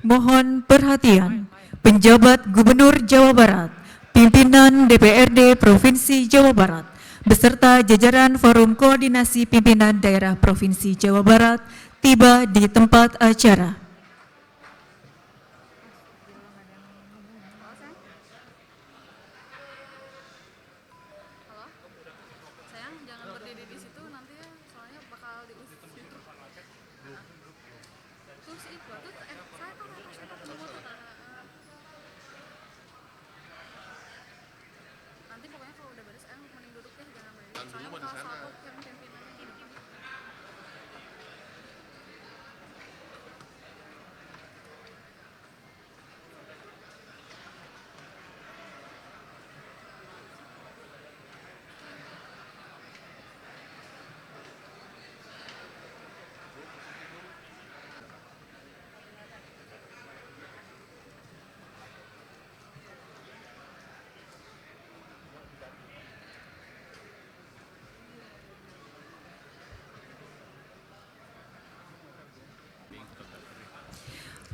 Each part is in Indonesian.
Mohon perhatian, penjabat Gubernur Jawa Barat, pimpinan DPRD Provinsi Jawa Barat, beserta jajaran Forum Koordinasi Pimpinan Daerah Provinsi Jawa Barat tiba di tempat acara.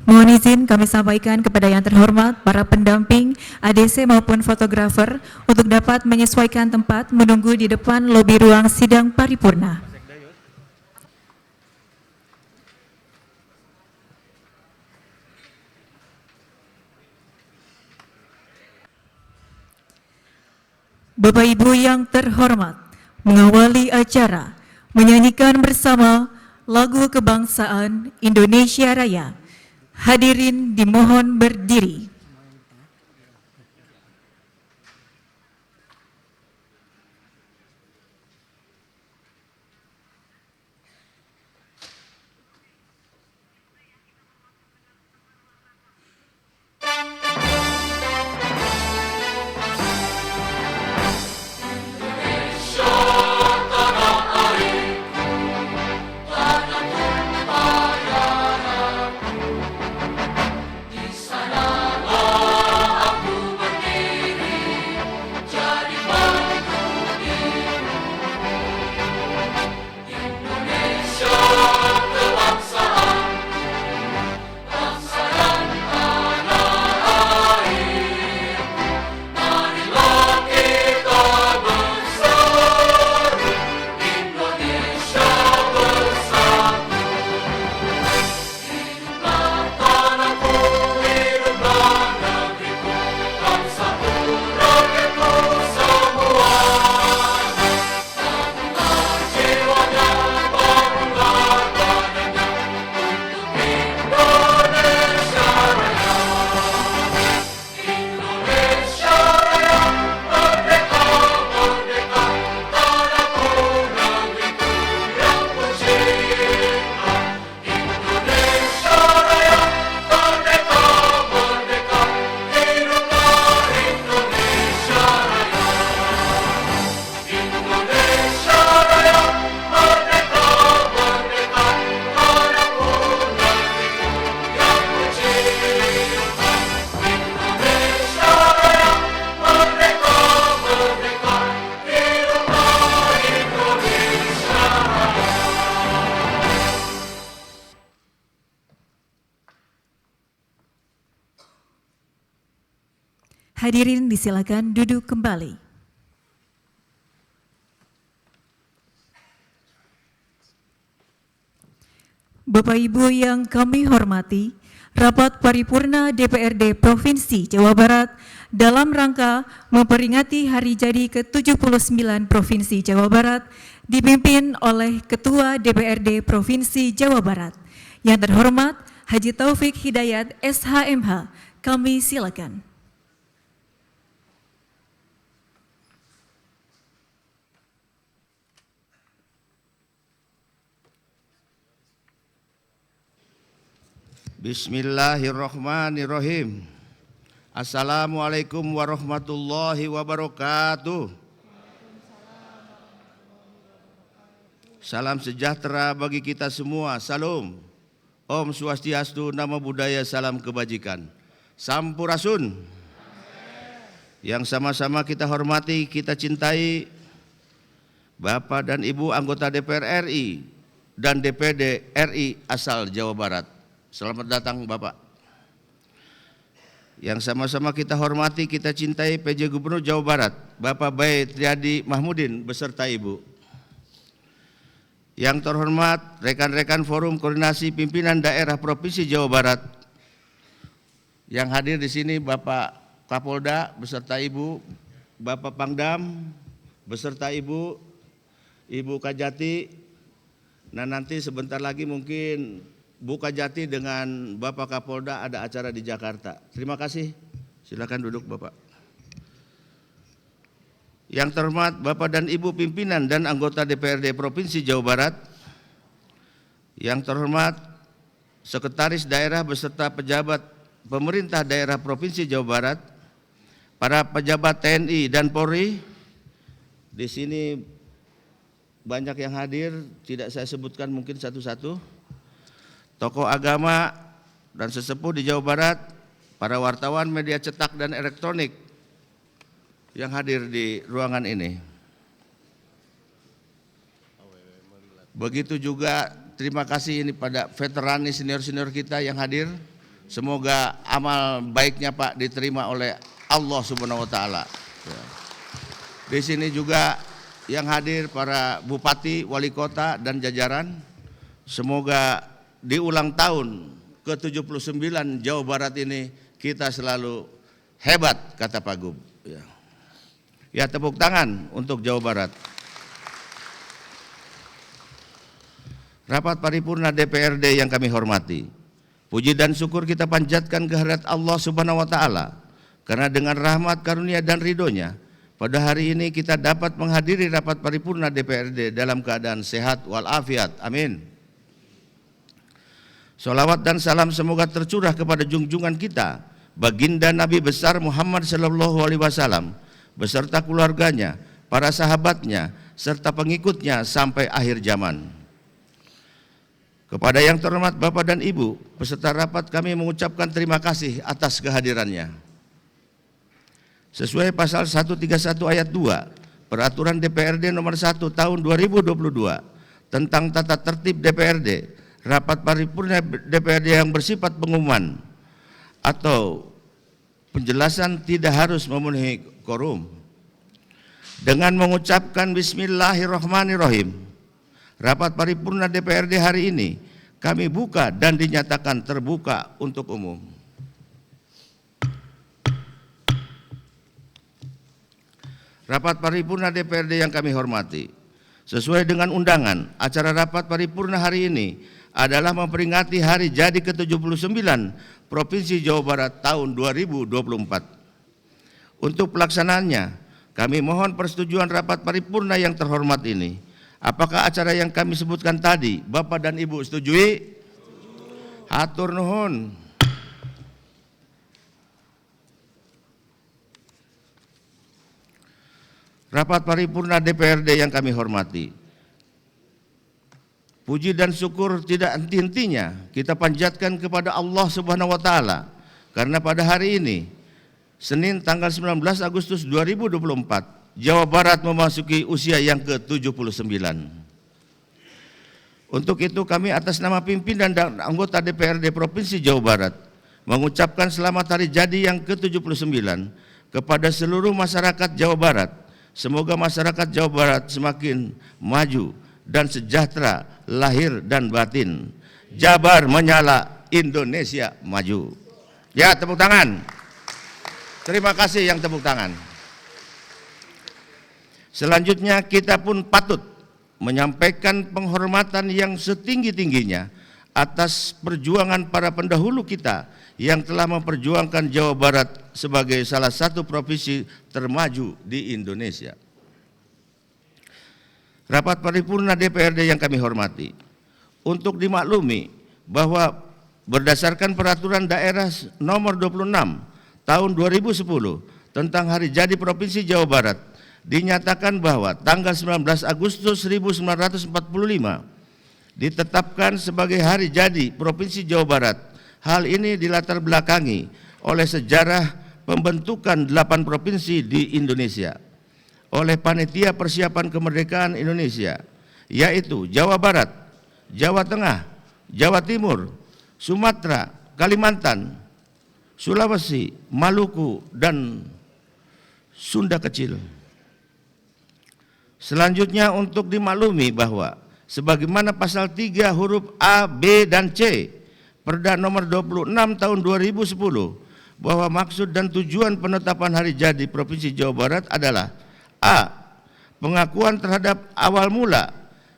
Mohon izin kami sampaikan kepada yang terhormat para pendamping, ADC maupun fotografer untuk dapat menyesuaikan tempat menunggu di depan lobi ruang sidang paripurna. Bapak Ibu yang terhormat, mengawali acara menyanyikan bersama lagu kebangsaan Indonesia Raya. Hadirin dimohon berdiri. Hadirin disilakan duduk kembali. Bapak Ibu yang kami hormati, rapat paripurna DPRD Provinsi Jawa Barat dalam rangka memperingati hari jadi ke-79 Provinsi Jawa Barat dipimpin oleh Ketua DPRD Provinsi Jawa Barat. Yang terhormat Haji Taufik Hidayat SHMH, kami silakan. Bismillahirrahmanirrahim. Assalamualaikum warahmatullahi wabarakatuh. Salam sejahtera bagi kita semua. Salam. Om Swastiastu, Namo Buddhaya, salam kebajikan. Sampurasun. Yang sama-sama kita hormati, kita cintai Bapak dan Ibu anggota DPR RI dan DPD RI asal Jawa Barat. Selamat datang Bapak. Yang sama-sama kita hormati, kita cintai PJ Gubernur Jawa Barat, Bapak Bae Triadi Mahmudin beserta Ibu. Yang terhormat rekan-rekan Forum Koordinasi Pimpinan Daerah Provinsi Jawa Barat. Yang hadir di sini Bapak Kapolda beserta Ibu, Bapak Pangdam beserta Ibu, Ibu Kajati. Nah, nanti sebentar lagi mungkin Bu Kajati dengan Bapak Kapolda ada acara di Jakarta. Terima kasih. Silakan duduk Bapak. Yang terhormat Bapak dan Ibu pimpinan dan anggota DPRD Provinsi Jawa Barat. Yang terhormat Sekretaris Daerah beserta pejabat pemerintah daerah Provinsi Jawa Barat. Para pejabat TNI dan Polri. Di sini banyak yang hadir, tidak saya sebutkan mungkin satu-satu. Tokoh agama dan sesepuh di Jawa Barat, para wartawan media cetak dan elektronik yang hadir di ruangan ini. Begitu juga terima kasih ini pada veteran senior-senior kita yang hadir. Semoga amal baiknya Pak diterima oleh Allah Subhanahu wa taala. Di sini juga yang hadir para bupati, wali kota dan jajaran. Semoga di ulang tahun ke-79 Jawa Barat ini kita selalu hebat, kata Pak Gub. Ya, tepuk tangan untuk Jawa Barat. Rapat paripurna DPRD yang kami hormati. Puji dan syukur kita panjatkan kehadirat Allah Subhanahu wa taala karena dengan rahmat, karunia dan ridhonya pada hari ini kita dapat menghadiri rapat paripurna DPRD dalam keadaan sehat walafiat. Amin. Salawat dan salam semoga tercurah kepada junjungan kita, baginda Nabi besar Muhammad sallallahu alaihi wasallam beserta keluarganya, para sahabatnya, serta pengikutnya sampai akhir zaman. Kepada yang terhormat Bapak dan Ibu, peserta rapat kami mengucapkan terima kasih atas kehadirannya. Sesuai pasal 131 ayat 2, Peraturan DPRD nomor 1 tahun 2022 tentang tata tertib DPRD, rapat paripurna DPRD yang bersifat pengumuman atau penjelasan tidak harus memenuhi quorum. Dengan mengucapkan Bismillahirrahmanirrahim, rapat paripurna DPRD hari ini kami buka dan dinyatakan terbuka untuk umum. Rapat paripurna DPRD yang kami hormati, sesuai dengan undangan, acara rapat paripurna hari ini adalah memperingati hari jadi ke-79 Provinsi Jawa Barat tahun 2024. Untuk pelaksanaannya, kami mohon persetujuan rapat paripurna yang terhormat ini. Apakah acara yang kami sebutkan tadi, Bapak dan Ibu setujui? Hatur nuhun. Rapat paripurna DPRD yang kami hormati. Puji dan syukur tidak henti-hentinya kita panjatkan kepada Allah Subhanahu wa taala karena pada hari ini Senin tanggal 19 Agustus 2024, Jawa Barat memasuki usia yang ke-79. Untuk itu kami atas nama pimpinan dan anggota DPRD Provinsi Jawa Barat mengucapkan selamat hari jadi yang ke-79 kepada seluruh masyarakat Jawa Barat. Semoga masyarakat Jawa Barat semakin maju dan sejahtera lahir dan batin. Jabar menyala, Indonesia maju. Ya, tepuk tangan. Terima kasih yang tepuk tangan. Selanjutnya kita pun patut menyampaikan penghormatan yang setinggi-tingginya atas perjuangan para pendahulu kita yang telah memperjuangkan Jawa Barat sebagai salah satu provinsi termaju di Indonesia. Rapat paripurna DPRD yang kami hormati, untuk dimaklumi bahwa berdasarkan peraturan daerah nomor 26 tahun 2010 tentang hari jadi Provinsi Jawa Barat dinyatakan bahwa tanggal 19 Agustus 1945 ditetapkan sebagai hari jadi Provinsi Jawa Barat. Hal ini dilatar belakangi oleh sejarah pembentukan 8 provinsi di Indonesia oleh Panitia Persiapan Kemerdekaan Indonesia, yaitu Jawa Barat, Jawa Tengah, Jawa Timur, Sumatera, Kalimantan, Sulawesi, Maluku, dan Sunda Kecil. Selanjutnya untuk dimaklumi bahwa sebagaimana pasal 3 huruf A, B, dan C Perda nomor 26 tahun 2010 bahwa maksud dan tujuan penetapan hari jadi Provinsi Jawa Barat adalah A. Pengakuan terhadap awal mula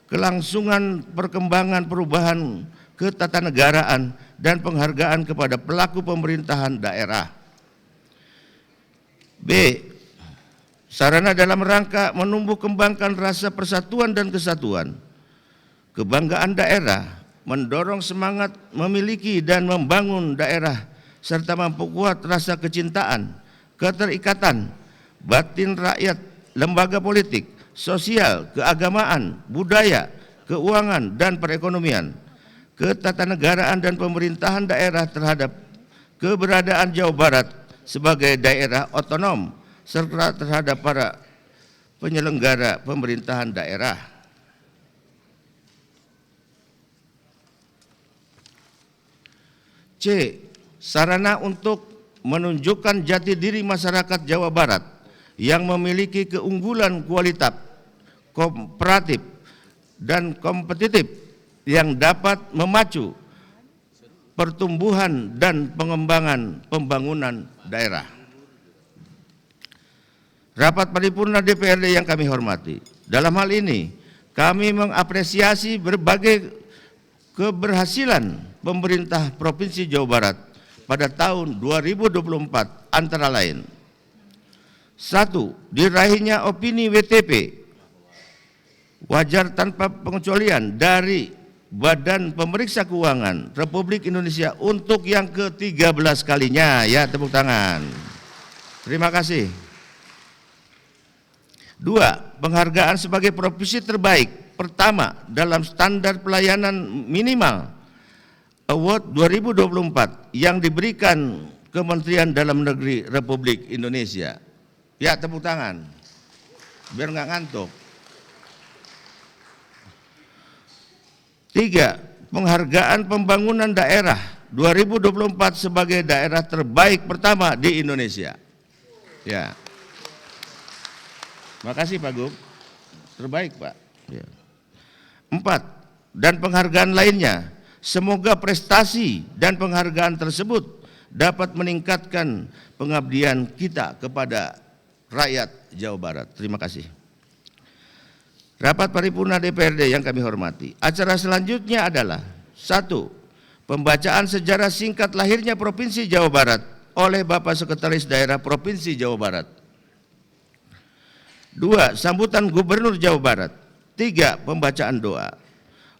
kelangsungan perkembangan perubahan ketatanegaraan dan penghargaan kepada pelaku pemerintahan daerah. B. Sarana dalam rangka menumbuh kembangkan rasa persatuan dan kesatuan, kebanggaan daerah, mendorong semangat memiliki dan membangun daerah, serta memperkuat rasa kecintaan, keterikatan, batin rakyat, lembaga politik, sosial, keagamaan, budaya, keuangan, dan perekonomian, ketatanegaraan dan pemerintahan daerah terhadap keberadaan Jawa Barat sebagai daerah otonom, serta terhadap para penyelenggara pemerintahan daerah. C. Sarana untuk menunjukkan jati diri masyarakat Jawa Barat yang memiliki keunggulan kualitatif, kooperatif, dan kompetitif yang dapat memacu pertumbuhan dan pengembangan pembangunan daerah. Rapat paripurna DPRD yang kami hormati, dalam hal ini kami mengapresiasi berbagai keberhasilan pemerintah Provinsi Jawa Barat pada tahun 2024 antara lain: 1. Diraihnya opini WTP wajar tanpa pengecualian dari Badan Pemeriksa Keuangan Republik Indonesia untuk yang ke-13 kalinya. Ya, tepuk tangan. Terima kasih. 2. Penghargaan sebagai provinsi terbaik pertama dalam standar pelayanan minimal Award 2024 yang diberikan Kementerian Dalam Negeri Republik Indonesia. Ya, tepuk tangan biar nggak ngantuk. 3. Penghargaan pembangunan daerah 2024 sebagai daerah terbaik pertama di Indonesia. Ya. Makasih Pak Gub. Terbaik Pak. Ya. 4. Dan penghargaan lainnya. Semoga prestasi dan penghargaan tersebut dapat meningkatkan pengabdian kita kepada rakyat Jawa Barat. Terima kasih. Rapat paripurna DPRD yang kami hormati. Acara selanjutnya adalah 1. Pembacaan sejarah singkat lahirnya Provinsi Jawa Barat oleh Bapak Sekretaris Daerah Provinsi Jawa Barat. 2. Sambutan Gubernur Jawa Barat. 3. Pembacaan doa.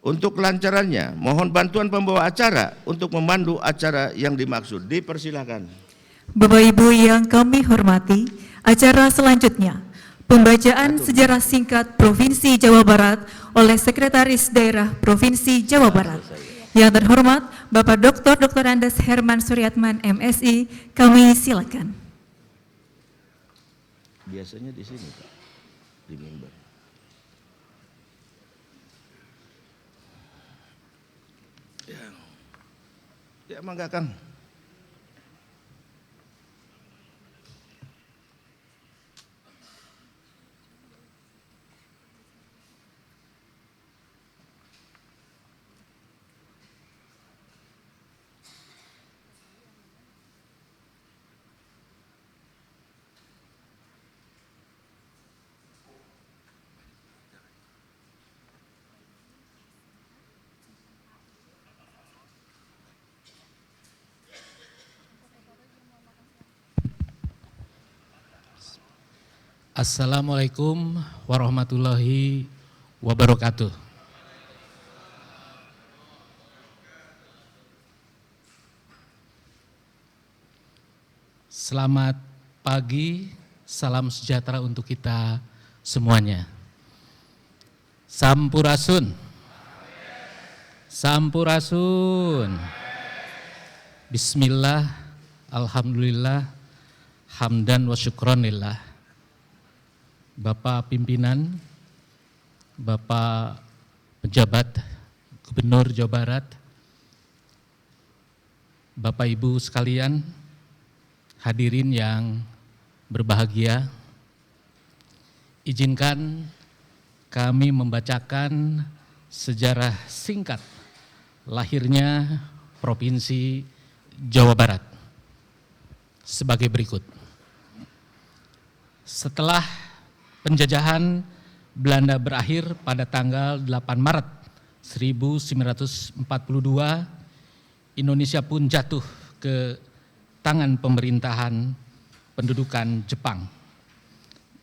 Untuk kelancarannya, mohon bantuan pembawa acara untuk memandu acara yang dimaksud. Dipersilakan. Bapak Ibu yang kami hormati, acara selanjutnya pembacaan sejarah singkat Provinsi Jawa Barat oleh Sekretaris Daerah Provinsi Jawa Barat. Yang terhormat Bapak Dr. Andes Herman Suryatman MSI, kami silakan. Biasanya di sini Pak, di mimbar. Ya, mangga Kang. Assalamualaikum warahmatullahi wabarakatuh. Selamat pagi, salam sejahtera untuk kita semuanya. Sampurasun. Sampurasun. Bismillah, alhamdulillah, hamdan wa syukronillah. Bapak pimpinan, Bapak pejabat Gubernur Jawa Barat, Bapak Ibu sekalian, hadirin yang berbahagia, izinkan kami membacakan sejarah singkat lahirnya Provinsi Jawa Barat sebagai berikut. Setelah penjajahan Belanda berakhir pada tanggal 8 Maret 1942, Indonesia pun jatuh ke tangan pemerintahan pendudukan Jepang.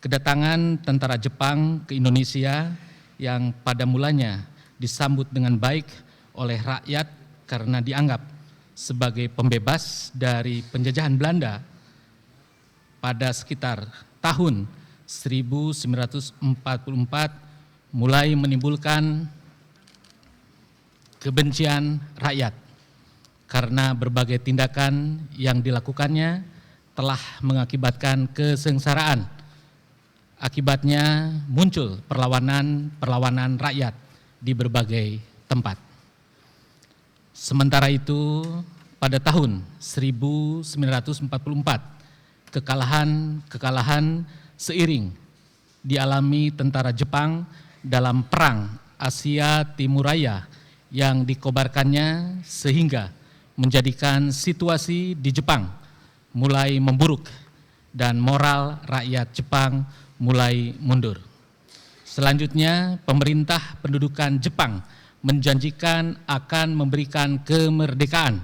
Kedatangan tentara Jepang ke Indonesia yang pada mulanya disambut dengan baik oleh rakyat karena dianggap sebagai pembebas dari penjajahan Belanda, pada sekitar tahun 1944 mulai menimbulkan kebencian rakyat karena berbagai tindakan yang dilakukannya telah mengakibatkan kesengsaraan. Akibatnya muncul perlawanan rakyat di berbagai tempat. Sementara itu, pada tahun 1944, kekalahan seiring dialami tentara Jepang dalam Perang Asia Timur Raya yang dikobarkannya sehingga menjadikan situasi di Jepang mulai memburuk dan moral rakyat Jepang mulai mundur. Selanjutnya, pemerintah pendudukan Jepang menjanjikan akan memberikan kemerdekaan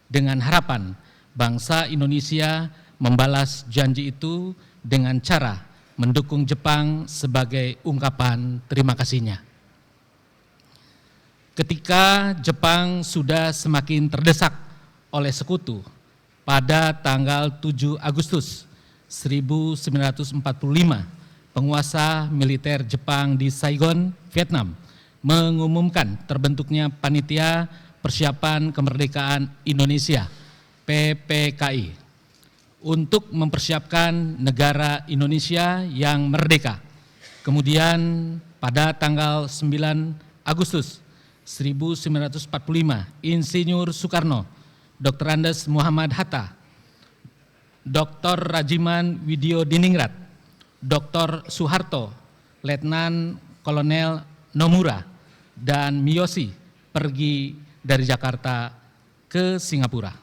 dengan harapan bangsa Indonesia membalas janji itu dengan cara mendukung Jepang sebagai ungkapan terima kasihnya. Ketika Jepang sudah semakin terdesak oleh sekutu, pada tanggal 7 Agustus 1945, penguasa militer Jepang di Saigon, Vietnam, mengumumkan terbentuknya Panitia Persiapan Kemerdekaan Indonesia, PPKI, untuk mempersiapkan negara Indonesia yang merdeka. Kemudian pada tanggal 9 Agustus 1945, Insinyur Soekarno, Dr. Andes Muhammad Hatta, Dr. Rajiman Widyodiningrat, Dr. Soeharto, Letnan Kolonel Nomura, dan Miyoshi pergi dari Jakarta ke Singapura.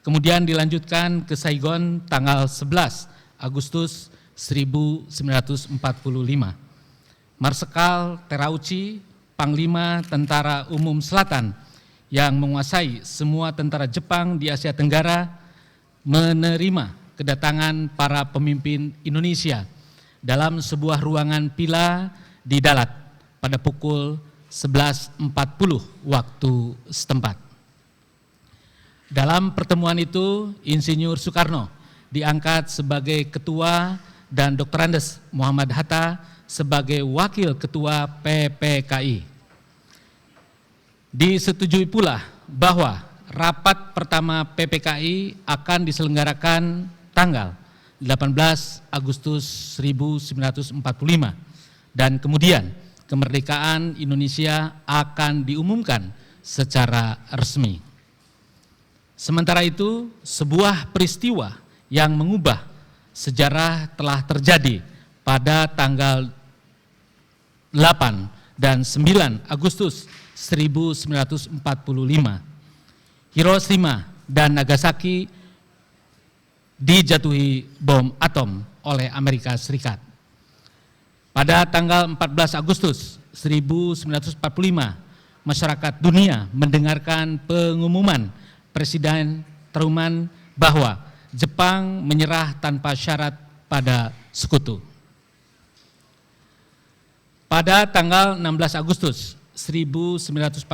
Kemudian dilanjutkan ke Saigon tanggal 11 Agustus 1945. Marsekal Terauchi, Panglima Tentara Umum Selatan yang menguasai semua tentara Jepang di Asia Tenggara, menerima kedatangan para pemimpin Indonesia dalam sebuah ruangan villa di Dalat pada pukul 11.40 waktu setempat. Dalam pertemuan itu, Insinyur Soekarno diangkat sebagai ketua dan Dr. Andes Muhammad Hatta sebagai wakil ketua PPKI. Disetujui pula bahwa rapat pertama PPKI akan diselenggarakan tanggal 18 Agustus 1945 dan kemudian kemerdekaan Indonesia akan diumumkan secara resmi. Sementara itu, sebuah peristiwa yang mengubah sejarah telah terjadi pada tanggal 8 dan 9 Agustus 1945. Hiroshima dan Nagasaki dijatuhi bom atom oleh Amerika Serikat. Pada tanggal 14 Agustus 1945, masyarakat dunia mendengarkan pengumuman Presiden Truman bahwa Jepang menyerah tanpa syarat pada sekutu. Pada tanggal 16 Agustus 1945,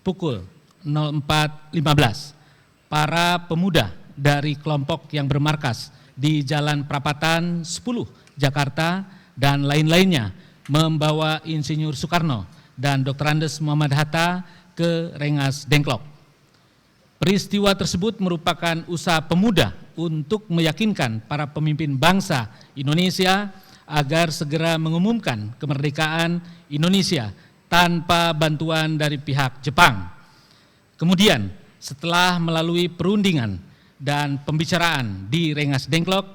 pukul 04.15, para pemuda dari kelompok yang bermarkas di Jalan Perapatan 10, Jakarta dan lain-lainnya membawa Insinyur Soekarno dan Dr. Andes Muhammad Hatta ke Rengas Dengklok. Peristiwa tersebut merupakan usaha pemuda untuk meyakinkan para pemimpin bangsa Indonesia agar segera mengumumkan kemerdekaan Indonesia tanpa bantuan dari pihak Jepang. Kemudian, setelah melalui perundingan dan pembicaraan di Rengas Dengklok,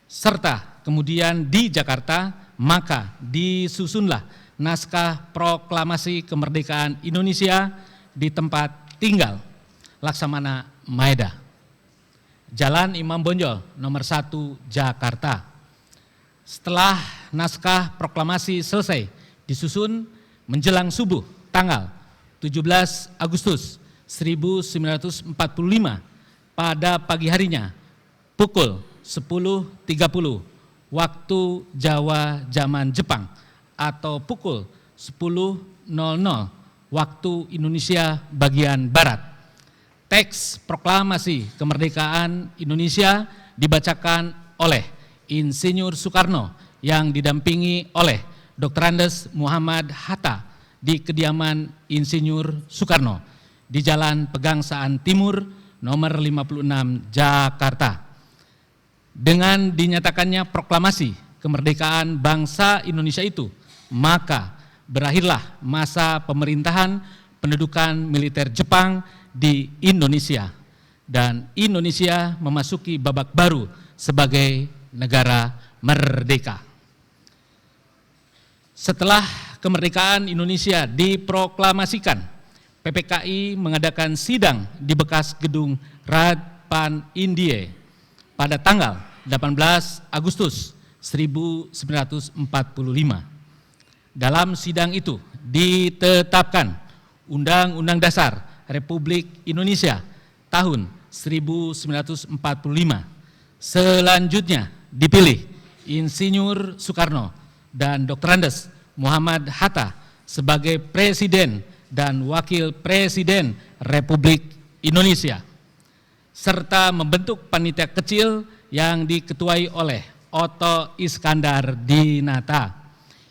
serta kemudian di Jakarta, maka disusunlah naskah proklamasi kemerdekaan Indonesia di tempat tinggal Laksamana Maeda, Jalan Imam Bonjol, nomor 1, Jakarta. Setelah naskah proklamasi selesai disusun menjelang subuh tanggal 17 Agustus 1945 pada pagi harinya pukul 10.30 waktu Jawa zaman Jepang atau pukul 10.00 waktu Indonesia bagian Barat. Teks proklamasi kemerdekaan Indonesia dibacakan oleh Insinyur Soekarno yang didampingi oleh Dr. Andes Muhammad Hatta di kediaman Insinyur Soekarno di Jalan Pegangsaan Timur nomor 56 Jakarta. Dengan dinyatakannya proklamasi kemerdekaan bangsa Indonesia itu, maka berakhirlah masa pemerintahan pendudukan militer Jepang di Indonesia dan Indonesia memasuki babak baru sebagai negara merdeka. Setelah kemerdekaan Indonesia diproklamasikan, PPKI mengadakan sidang di bekas gedung Radpan Indie pada tanggal 18 Agustus 1945. Dalam sidang itu ditetapkan Undang-Undang Dasar Republik Indonesia tahun 1945. Selanjutnya dipilih Insinyur Soekarno dan Dr. Andes Muhammad Hatta sebagai Presiden dan Wakil Presiden Republik Indonesia, serta membentuk panitia kecil yang diketuai oleh Otto Iskandar Dinata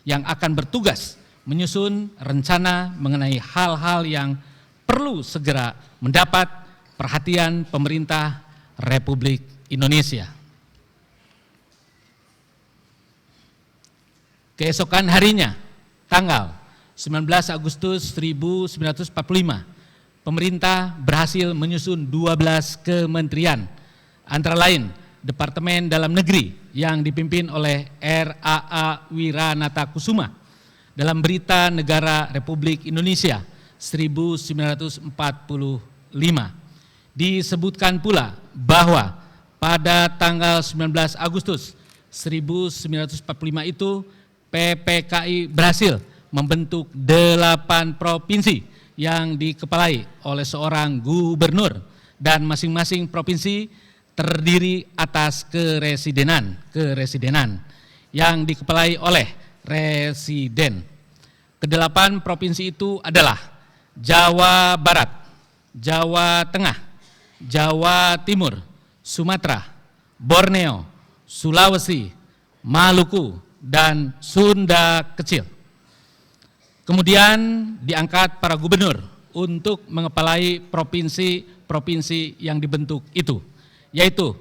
yang akan bertugas menyusun rencana mengenai hal-hal yang perlu segera mendapat perhatian pemerintah Republik Indonesia. Keesokan harinya, tanggal 19 Agustus 1945, pemerintah berhasil menyusun 12 kementerian, antara lain Departemen Dalam Negeri yang dipimpin oleh R.A.A. Wiranata Kusuma dalam Berita Negara Republik Indonesia 1945. Disebutkan pula bahwa pada tanggal 19 Agustus 1945 itu PPKI berhasil membentuk 8 provinsi yang dikepalai oleh seorang gubernur dan masing-masing provinsi terdiri atas keresidenan yang dikepalai oleh residen. Kedelapan provinsi itu adalah Jawa Barat, Jawa Tengah, Jawa Timur, Sumatera, Borneo, Sulawesi, Maluku, dan Sunda Kecil. Kemudian diangkat para gubernur untuk mengepalai provinsi-provinsi yang dibentuk itu, yaitu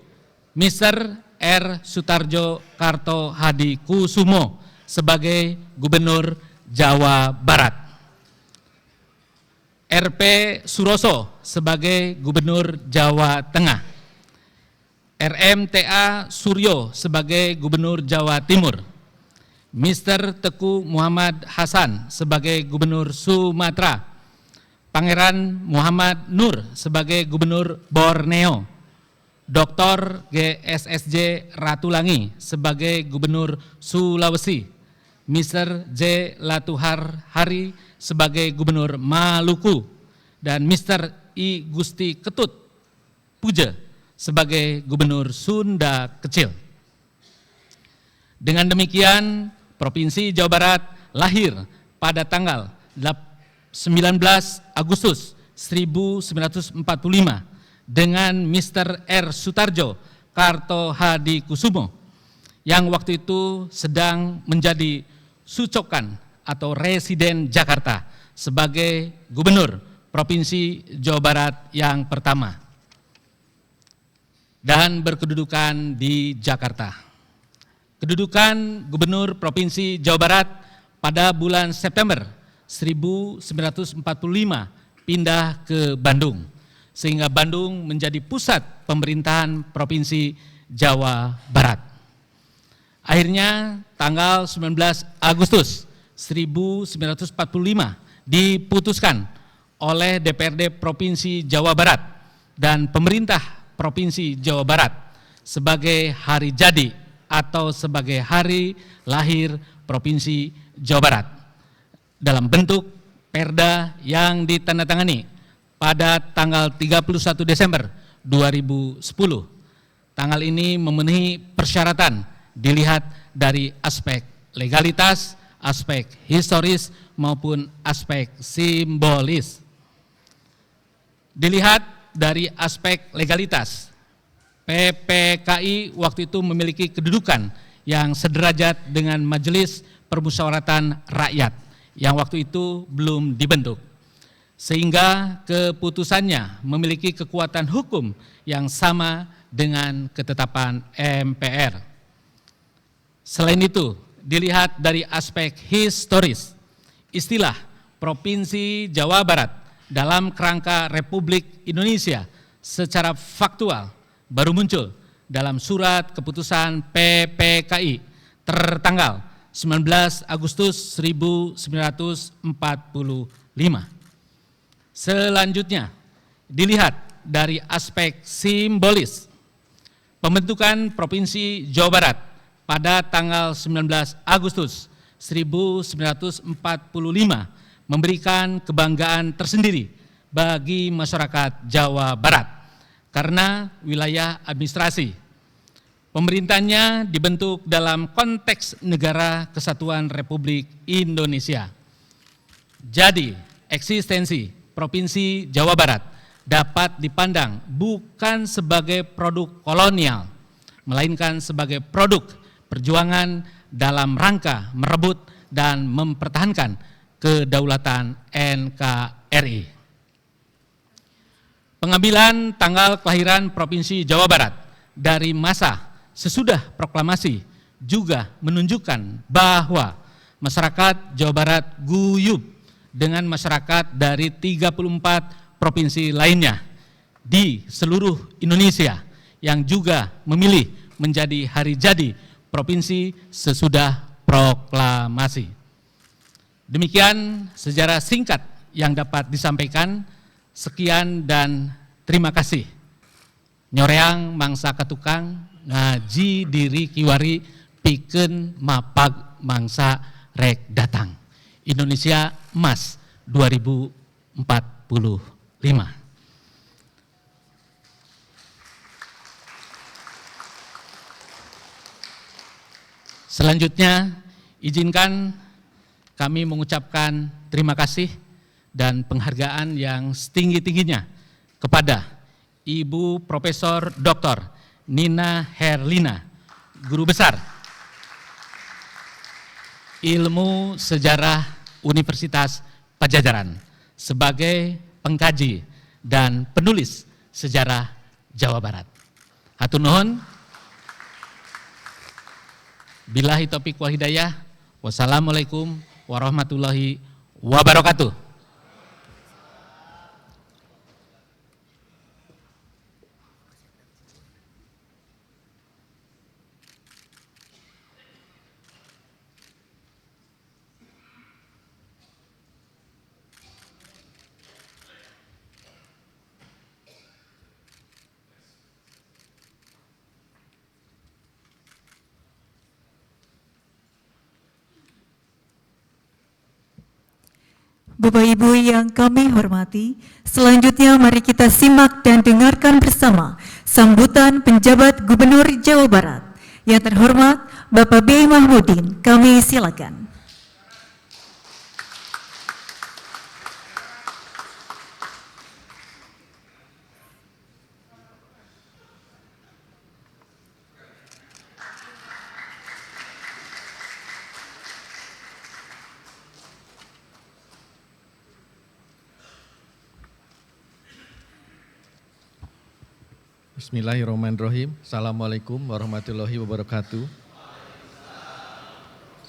Mr. R. Sutarjo Karto Hadi Kusumo sebagai Gubernur Jawa Barat, R.P. Suroso sebagai Gubernur Jawa Tengah, R.M.T.A. Suryo sebagai Gubernur Jawa Timur, Mr. Teku Muhammad Hasan sebagai Gubernur Sumatera, Pangeran Muhammad Nur sebagai Gubernur Borneo, Dr. GSSJ Ratulangi sebagai Gubernur Sulawesi, Mr. J. Latuhar Hari sebagai Gubernur Maluku, dan Mr. I. Gusti Ketut Puja sebagai Gubernur Sunda Kecil. Dengan demikian, Provinsi Jawa Barat lahir pada tanggal 19 Agustus 1945 dengan Mr. R. Sutarjo Karto Hadi Kusumo yang waktu itu sedang menjadi sucokan atau residen Jakarta sebagai Gubernur Provinsi Jawa Barat yang pertama dan berkedudukan di Jakarta. Kedudukan Gubernur Provinsi Jawa Barat pada bulan September 1945 pindah ke Bandung, sehingga Bandung menjadi pusat pemerintahan Provinsi Jawa Barat. Akhirnya tanggal 19 Agustus 1945 diputuskan oleh DPRD Provinsi Jawa Barat dan pemerintah Provinsi Jawa Barat sebagai hari jadi atau sebagai hari lahir Provinsi Jawa Barat dalam bentuk Perda yang ditandatangani pada tanggal 31 Desember 2010. Tanggal ini memenuhi persyaratan dilihat dari aspek legalitas, aspek historis maupun aspek simbolis. Dilihat dari aspek legalitas, PPKI waktu itu memiliki kedudukan yang sederajat dengan Majelis Permusyawaratan Rakyat yang waktu itu belum dibentuk, sehingga keputusannya memiliki kekuatan hukum yang sama dengan ketetapan MPR. Selain itu, dilihat dari aspek historis, istilah Provinsi Jawa Barat dalam kerangka Republik Indonesia secara faktual baru muncul dalam surat keputusan PPKI tertanggal 19 Agustus 1945. Selanjutnya, dilihat dari aspek simbolis, pembentukan Provinsi Jawa Barat pada tanggal 19 Agustus 1945 memberikan kebanggaan tersendiri bagi masyarakat Jawa Barat karena wilayah administrasi pemerintahnya dibentuk dalam konteks Negara Kesatuan Republik Indonesia. Jadi, eksistensi Provinsi Jawa Barat dapat dipandang bukan sebagai produk kolonial, melainkan sebagai produk perjuangan dalam rangka merebut dan mempertahankan kedaulatan NKRI. Pengambilan tanggal kelahiran Provinsi Jawa Barat dari masa sesudah proklamasi juga menunjukkan bahwa masyarakat Jawa Barat guyub dengan masyarakat dari 34 provinsi lainnya di seluruh Indonesia yang juga memilih menjadi hari jadi provinsi sesudah proklamasi. Demikian sejarah singkat yang dapat disampaikan. Sekian dan terima kasih. Nyoreang mangsa ketukang, ngaji diri kiwari, pikeun mapag mangsa rek datang. Indonesia Emas 2045. Selanjutnya, izinkan kami mengucapkan terima kasih dan penghargaan yang setinggi-tingginya kepada Ibu Profesor Dr. Nina Herlina, Guru Besar Ilmu Sejarah Universitas Padjadjaran sebagai pengkaji dan penulis sejarah Jawa Barat. Hatur nuhun. Billahi taufiq wal hidayah. Wassalamualaikum warahmatullahi wabarakatuh. Bapak Ibu yang kami hormati, selanjutnya mari kita simak dan dengarkan bersama sambutan penjabat Gubernur Jawa Barat. Yang terhormat Bapak B. Mahmudin, kami silakan. Bismillahirrahmanirrahim. Assalamualaikum warahmatullahi wabarakatuh.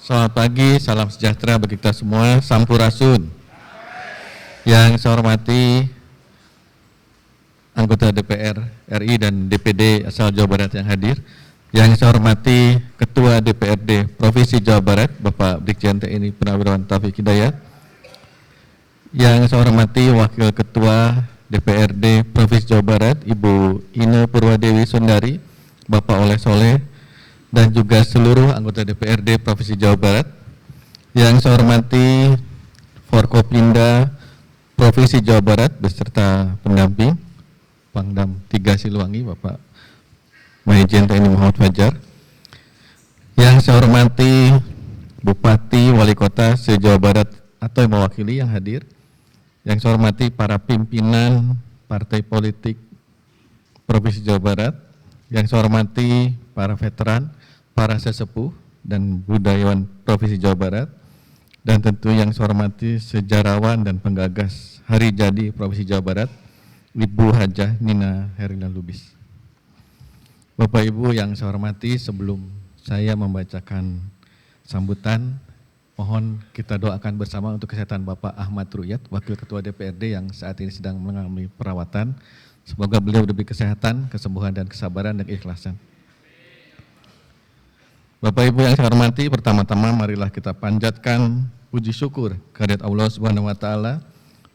Selamat pagi, salam sejahtera bagi kita semua. Sampurasun. Yang saya hormati anggota DPR RI dan DPD asal Jawa Barat yang hadir. Yang saya hormati Ketua DPRD Provinsi Jawa Barat, Bapak Brigjen TNI Purnawirawan Taufik Hidayat. Yang saya hormati Wakil Ketua DPRD Provinsi Jawa Barat, Ibu Ine Purwadewi Sundari, Bapak Oleh Soleh, dan juga seluruh anggota DPRD Provinsi Jawa Barat. Yang saya hormati Forkopimda Provinsi Jawa Barat beserta pendamping, Pangdam 3 Siliwangi, Bapak Majen TNI Muhammad Fajar. Yang saya hormati Bupati, Wali Kota se-Jawa Barat atau yang mewakili yang hadir. Yang saya hormati para pimpinan partai politik Provinsi Jawa Barat. Yang saya hormati para veteran, para sesepuh dan budayawan Provinsi Jawa Barat. Dan tentu yang saya hormati sejarawan dan penggagas Hari Jadi Provinsi Jawa Barat, Ibu Hajah Nina Herlina Lubis. Bapak Ibu yang saya hormati, sebelum saya membacakan sambutan, mohon kita doakan bersama untuk kesehatan Bapak Ahmad Ruyat, Wakil Ketua DPRD yang saat ini sedang mengalami perawatan. Semoga beliau diberi kesehatan, kesembuhan dan kesabaran dan keikhlasan. Bapak Ibu yang saya hormati, pertama-tama marilah kita panjatkan puji syukur kehadirat Allah Subhanahu wa taala,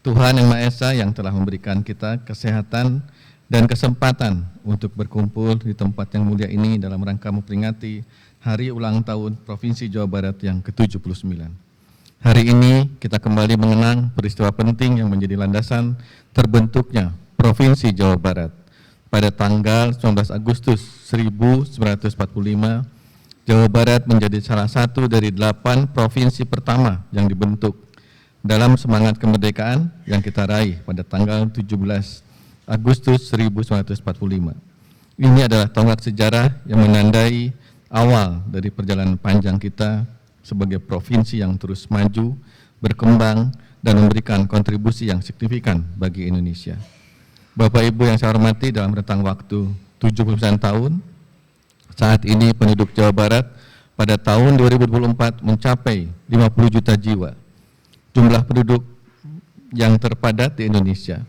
Tuhan Yang Maha Esa yang telah memberikan kita kesehatan dan kesempatan untuk berkumpul di tempat yang mulia ini dalam rangka memperingati Hari Ulang Tahun Provinsi Jawa Barat yang ke-79. Hari ini kita kembali mengenang peristiwa penting yang menjadi landasan terbentuknya Provinsi Jawa Barat. Pada tanggal 19 Agustus 1945, Jawa Barat menjadi salah satu dari 8 provinsi pertama yang dibentuk dalam semangat kemerdekaan yang kita raih pada tanggal 17 Agustus 1945. Ini adalah tonggak sejarah yang menandai awal dari perjalanan panjang kita sebagai provinsi yang terus maju, berkembang, dan memberikan kontribusi yang signifikan bagi Indonesia. Bapak Ibu yang saya hormati, dalam rentang waktu 79 tahun, saat ini penduduk Jawa Barat pada tahun 2024 mencapai 50 juta jiwa. Jumlah penduduk yang terpadat di Indonesia.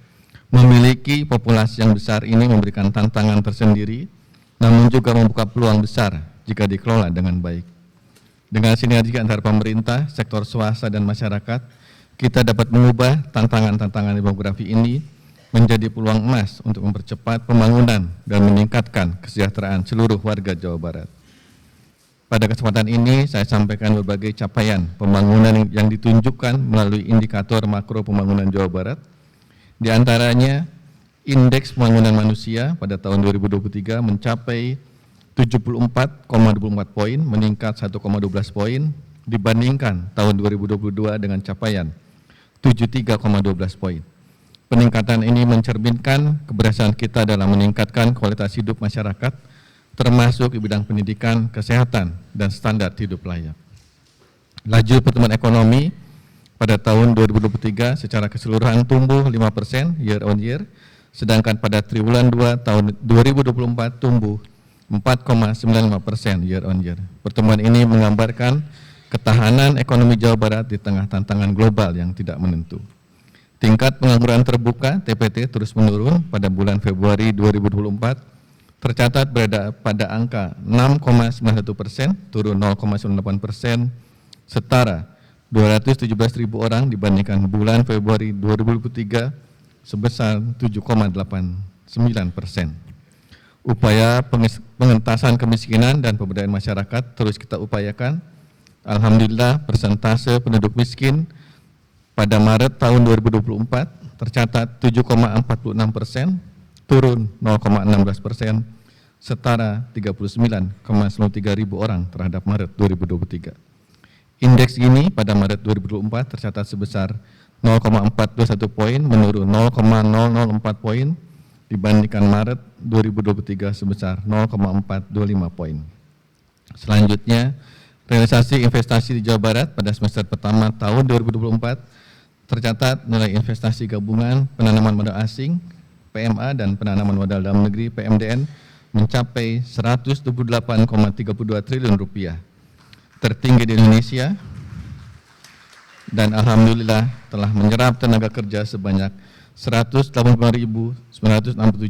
Memiliki populasi yang besar ini memberikan tantangan tersendiri, namun juga membuka peluang besar jika dikelola dengan baik. Dengan sinergi antara pemerintah, sektor swasta, dan masyarakat, kita dapat mengubah tantangan-tantangan demografi ini menjadi peluang emas untuk mempercepat pembangunan dan meningkatkan kesejahteraan seluruh warga Jawa Barat. Pada kesempatan ini, saya sampaikan berbagai capaian pembangunan yang ditunjukkan melalui indikator makro pembangunan Jawa Barat. Di antaranya, indeks pembangunan manusia pada tahun 2023 mencapai 74,24 poin, meningkat 1,12 poin dibandingkan tahun 2022 dengan capaian 73,12 poin. Peningkatan ini mencerminkan keberhasilan kita dalam meningkatkan kualitas hidup masyarakat, termasuk di bidang pendidikan, kesehatan, dan standar hidup layak. Laju pertumbuhan ekonomi pada tahun 2023 secara keseluruhan tumbuh 5% year on year, sedangkan pada triwulan 2 tahun 2024 tumbuh 4,95% year on year. Pertemuan ini menggambarkan ketahanan ekonomi Jawa Barat di tengah tantangan global yang tidak menentu. Tingkat pengangguran terbuka TPT terus menurun pada bulan Februari 2024, tercatat berada pada angka 6,91%, turun 0,98%, setara 217.000 orang dibandingkan bulan Februari 2023 sebesar 7,89%. Upaya pengentasan kemiskinan dan pemberdayaan masyarakat terus kita upayakan. Alhamdulillah, persentase penduduk miskin pada Maret tahun 2024 tercatat 7,46%, turun 0,16%, setara 39,93 ribu orang terhadap Maret 2023. Indeks ini pada Maret 2024 tercatat sebesar 0,421 poin, menurun 0,004 poin dibandingkan Maret 2023 sebesar 0,425 poin. Selanjutnya, realisasi investasi di Jawa Barat pada semester pertama tahun 2024 tercatat nilai investasi gabungan penanaman modal asing PMA dan penanaman modal dalam negeri PMDN mencapai 128,32 triliun rupiah, tertinggi di Indonesia, dan alhamdulillah telah menyerap tenaga kerja sebanyak 185.967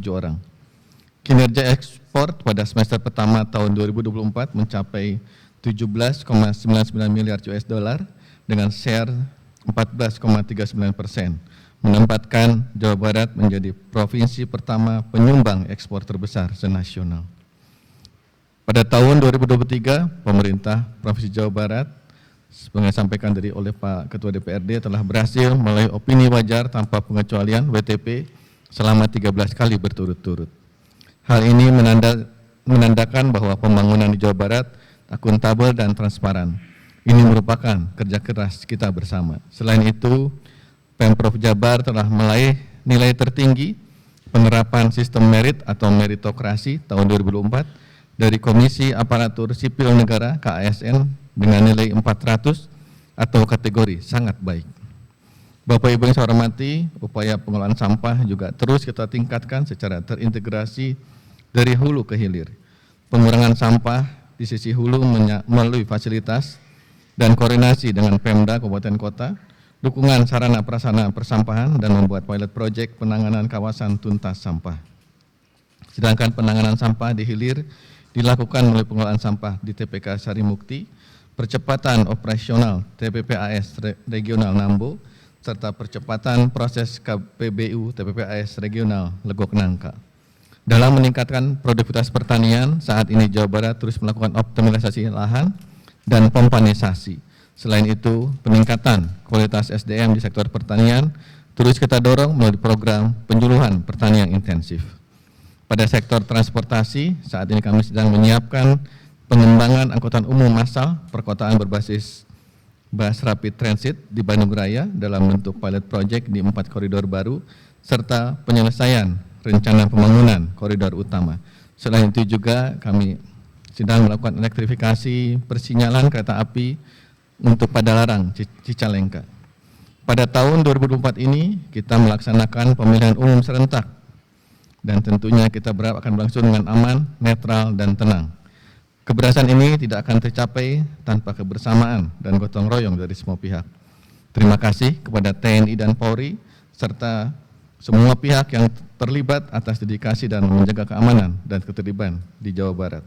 orang. Kinerja ekspor pada semester pertama tahun 2024 mencapai 17,99 miliar US dollar dengan share 14,39%, menempatkan Jawa Barat menjadi provinsi pertama penyumbang ekspor terbesar senasional. Pada tahun 2023, pemerintah Provinsi Jawa Barat, seperti yang disampaikan tadi oleh Pak Ketua DPRD, telah berhasil melalui opini wajar tanpa pengecualian WTP selama 13 kali berturut-turut. Hal ini menandakan bahwa pembangunan di Jawa Barat akuntabel dan transparan. Ini merupakan kerja keras kita bersama. Selain itu, Pemprov Jabar telah meraih nilai tertinggi penerapan sistem merit atau meritokrasi tahun 2024 dari Komisi Aparatur Sipil Negara KASN dengan nilai 400 atau kategori sangat baik. Bapak Ibu yang saya hormati, upaya pengelolaan sampah juga terus kita tingkatkan secara terintegrasi dari hulu ke hilir. Pengurangan sampah di sisi hulu melalui fasilitas dan koordinasi dengan Pemda Kabupaten Kota, dukungan sarana prasarana persampahan, dan membuat pilot project penanganan kawasan tuntas sampah. Sedangkan penanganan sampah di hilir dilakukan melalui pengelolaan sampah di TPK Sarimukti, percepatan operasional TPPAS Regional Nambo, serta percepatan proses KPBU TPPAS Regional Legok Nangka. Dalam meningkatkan produktivitas pertanian, saat ini Jawa Barat terus melakukan optimalisasi lahan dan pompanisasi. Selain itu, peningkatan kualitas SDM di sektor pertanian terus kita dorong melalui program penyuluhan pertanian intensif. Pada sektor transportasi, saat ini kami sedang menyiapkan pengembangan angkutan umum massal perkotaan berbasis bus rapid transit di Bandung Raya dalam bentuk pilot project di 4 koridor baru, serta penyelesaian rencana pembangunan koridor utama. Selain itu juga kami sedang melakukan elektrifikasi persinyalan kereta api untuk Padalarang Cicalengka. Pada tahun 2024 ini kita melaksanakan pemilihan umum serentak dan tentunya kita berharap akan berlangsung dengan aman, netral, dan tenang. Keberhasilan ini tidak akan tercapai tanpa kebersamaan dan gotong royong dari semua pihak. Terima kasih kepada TNI dan Polri serta semua pihak yang terlibat atas dedikasi dan menjaga keamanan dan ketertiban di Jawa Barat.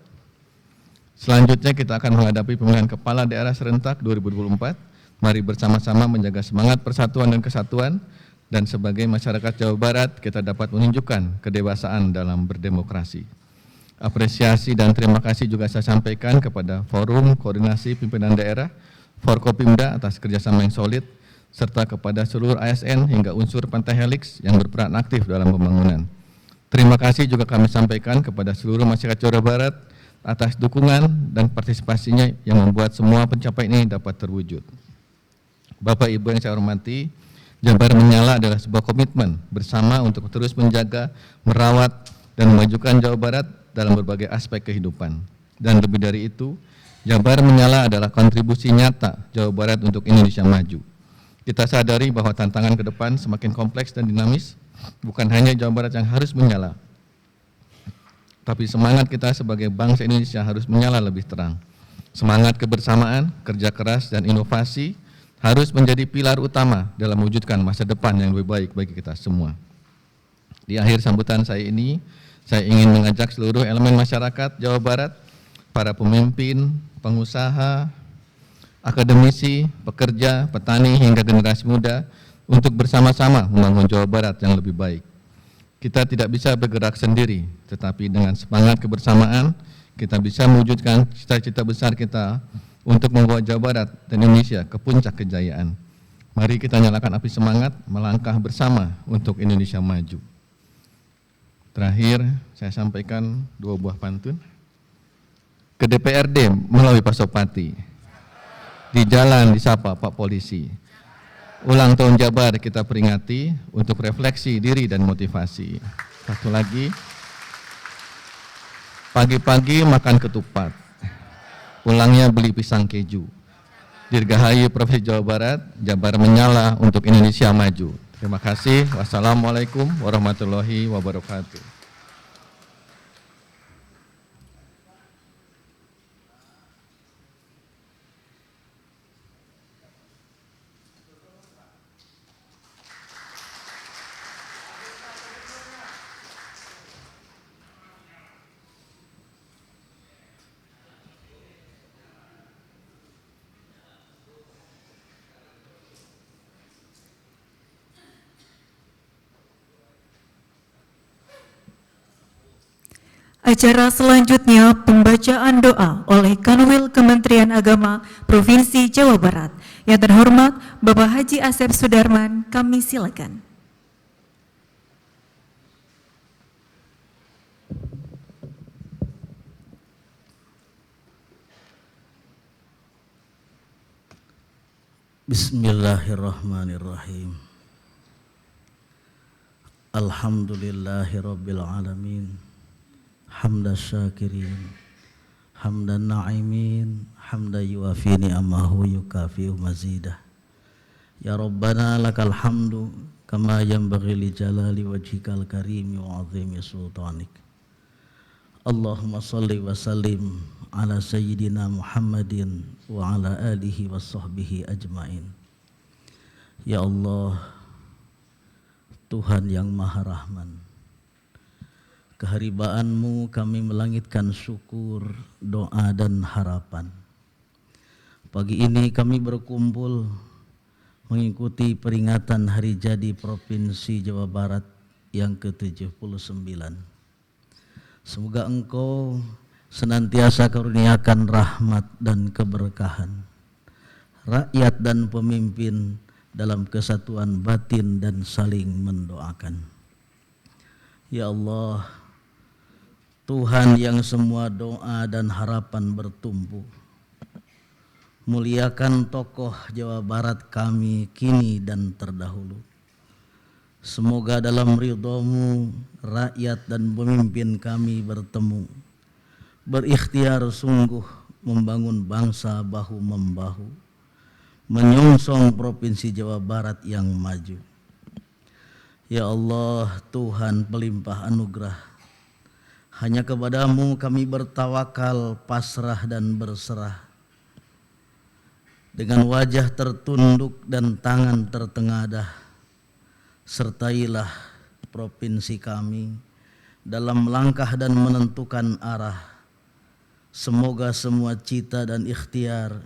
Selanjutnya kita akan menghadapi pemilihan kepala daerah serentak 2024. Mari bersama-sama menjaga semangat persatuan dan kesatuan, dan sebagai masyarakat Jawa Barat kita dapat menunjukkan kedewasaan dalam berdemokrasi. Apresiasi dan terima kasih juga saya sampaikan kepada Forum Koordinasi Pimpinan Daerah, Forkopimda atas kerjasama yang solid, serta kepada seluruh ASN hingga unsur Pantai Helix yang berperan aktif dalam pembangunan. Terima kasih juga kami sampaikan kepada seluruh masyarakat Jawa Barat atas dukungan dan partisipasinya yang membuat semua pencapaian ini dapat terwujud. Bapak Ibu yang saya hormati, Jabar Menyala adalah sebuah komitmen bersama untuk terus menjaga, merawat, dan memajukan Jawa Barat dalam berbagai aspek kehidupan. Dan lebih dari itu, Jabar Menyala adalah kontribusi nyata Jawa Barat untuk Indonesia maju. Kita sadari bahwa tantangan ke depan semakin kompleks dan dinamis, bukan hanya Jawa Barat yang harus menyala, tapi semangat kita sebagai bangsa Indonesia harus menyala lebih terang. Semangat kebersamaan, kerja keras, dan inovasi harus menjadi pilar utama dalam mewujudkan masa depan yang lebih baik bagi kita semua. Di akhir sambutan saya ini, saya ingin mengajak seluruh elemen masyarakat Jawa Barat, para pemimpin, pengusaha, akademisi, pekerja, petani, hingga generasi muda untuk bersama-sama membangun Jawa Barat yang lebih baik. Kita tidak bisa bergerak sendiri, tetapi dengan semangat kebersamaan, kita bisa mewujudkan cita-cita besar kita untuk membawa Jawa Barat dan Indonesia ke puncak kejayaan. Mari kita nyalakan api semangat, melangkah bersama untuk Indonesia maju. Terakhir, saya sampaikan 2 buah pantun. Ke DPRD melalui Pak Sopati, di jalan disapa Pak Polisi. Ulang tahun Jabar kita peringati untuk refleksi diri dan motivasi. Satu lagi, pagi-pagi makan ketupat, pulangnya beli pisang keju. Dirgahayu Provinsi Jawa Barat, Jabar Menyala untuk Indonesia maju. Terima kasih. Wassalamualaikum warahmatullahi wabarakatuh. Acara selanjutnya pembacaan doa oleh Kanwil Kementerian Agama Provinsi Jawa Barat. Yang terhormat Bapak Haji Asep Sudarman, kami silakan. Bismillahirrahmanirrahim. Alhamdulillahirabbil alamin. Hamdan syakirin, hamdan na'imin, hamdan yuafi ni'amahu yukafi'u mazidah. Ya Rabbana lakal hamdu kama yanbaghi li jalali wajhikal karimi wa azimi sultanik. Allahumma salli wa sallim ala sayyidina Muhammadin wa ala alihi wa sahbihi ajmain. Ya Allah, Tuhan yang Maha Rahman, keharibaanmu kami melangitkan syukur, doa dan harapan. Pagi ini kami berkumpul mengikuti peringatan Hari Jadi Provinsi Jawa Barat yang ke-79. Semoga Engkau senantiasa karuniakan rahmat dan keberkahan rakyat dan pemimpin dalam kesatuan batin dan saling mendoakan. Ya Allah, Tuhan yang semua doa dan harapan bertumpu, muliakan tokoh Jawa Barat kami kini dan terdahulu. Semoga dalam ridho-Mu rakyat dan pemimpin kami bertemu, berikhtiar sungguh membangun bangsa bahu-membahu, menyongsong Provinsi Jawa Barat yang maju. Ya Allah, Tuhan pelimpah anugerah, hanya kepada-Mu kami bertawakal, pasrah dan berserah. Dengan wajah tertunduk dan tangan tertengadah, sertailah provinsi kami dalam melangkah dan menentukan arah. Semoga semua cita dan ikhtiar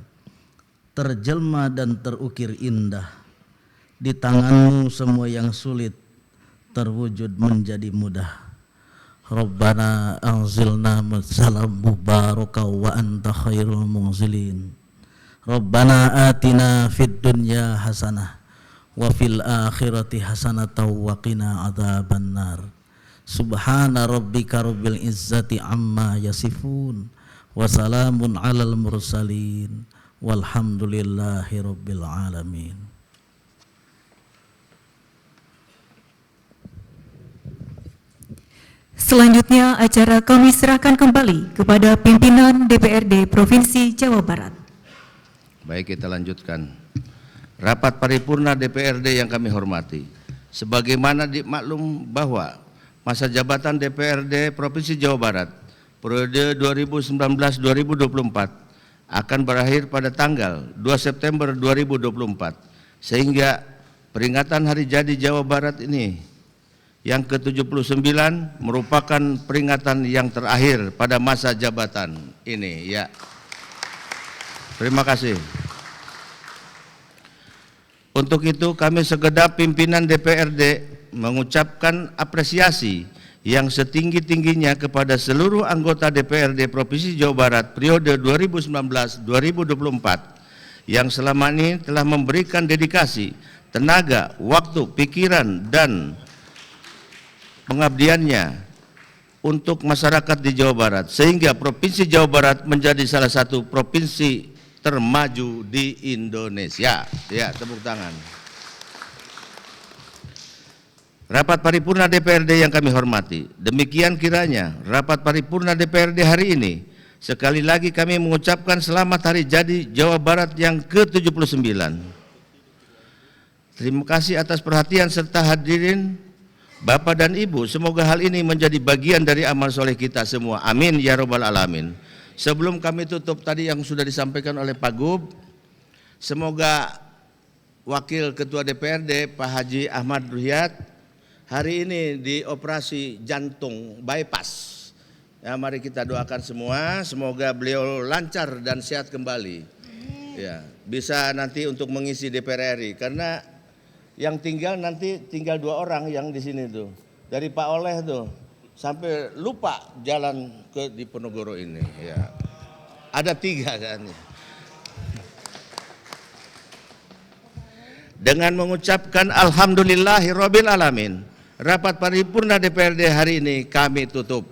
terjelma dan terukir indah. Di tangan-Mu semua yang sulit terwujud menjadi mudah. Rabbana anzilna mudzalam mubaraka wa anta khairul munzilin. Rabbana atina fid dunya hasanah wa fil akhirati hasanatan wa qina adzabannar. Subhana rabbika rabbil izzati amma yasifun wa salamun alal mursalin walhamdulillahi rabbil alamin. Selanjutnya acara kami serahkan kembali kepada pimpinan DPRD Provinsi Jawa Barat. Baik, kita lanjutkan. Rapat paripurna DPRD yang kami hormati, sebagaimana dimaklum bahwa masa jabatan DPRD Provinsi Jawa Barat periode 2019-2024 akan berakhir pada tanggal 2 September 2024, sehingga peringatan Hari Jadi Jawa Barat ini yang ke-79 merupakan peringatan yang terakhir pada masa jabatan ini. Ya, terima kasih. Untuk itu kami segenap pimpinan DPRD mengucapkan apresiasi yang setinggi-tingginya kepada seluruh anggota DPRD Provinsi Jawa Barat periode 2019-2024 yang selama ini telah memberikan dedikasi, tenaga, waktu, pikiran, dan pengabdiannya untuk masyarakat di Jawa Barat, sehingga Provinsi Jawa Barat menjadi salah satu provinsi termaju di Indonesia. Ya, tepuk tangan. Rapat paripurna DPRD yang kami hormati, demikian kiranya rapat paripurna DPRD hari ini. Sekali lagi kami mengucapkan selamat Hari Jadi Jawa Barat yang ke-79. Terima kasih atas perhatian serta hadirin Bapak dan Ibu. Semoga hal ini menjadi bagian dari amal soleh kita semua. Amin ya robbal alamin. Sebelum kami tutup tadi yang sudah disampaikan oleh Pak Gub, semoga Wakil Ketua DPRD Pak Haji Ahmad Ruhyat hari ini dioperasi jantung bypass. Ya, mari kita doakan semua, semoga beliau lancar dan sehat kembali. Ya, bisa nanti untuk mengisi DPR RI, karena yang tinggal nanti tinggal 2 orang yang di sini tuh. Dari Pak Oleh tuh sampai lupa jalan ke Diponegoro ini. Ya, ada 3 kan. Dengan mengucapkan alhamdulillahirabbil alamin, rapat paripurna DPRD hari ini kami tutup.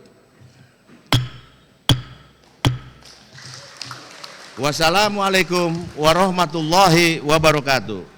Wassalamualaikum warahmatullahi wabarakatuh.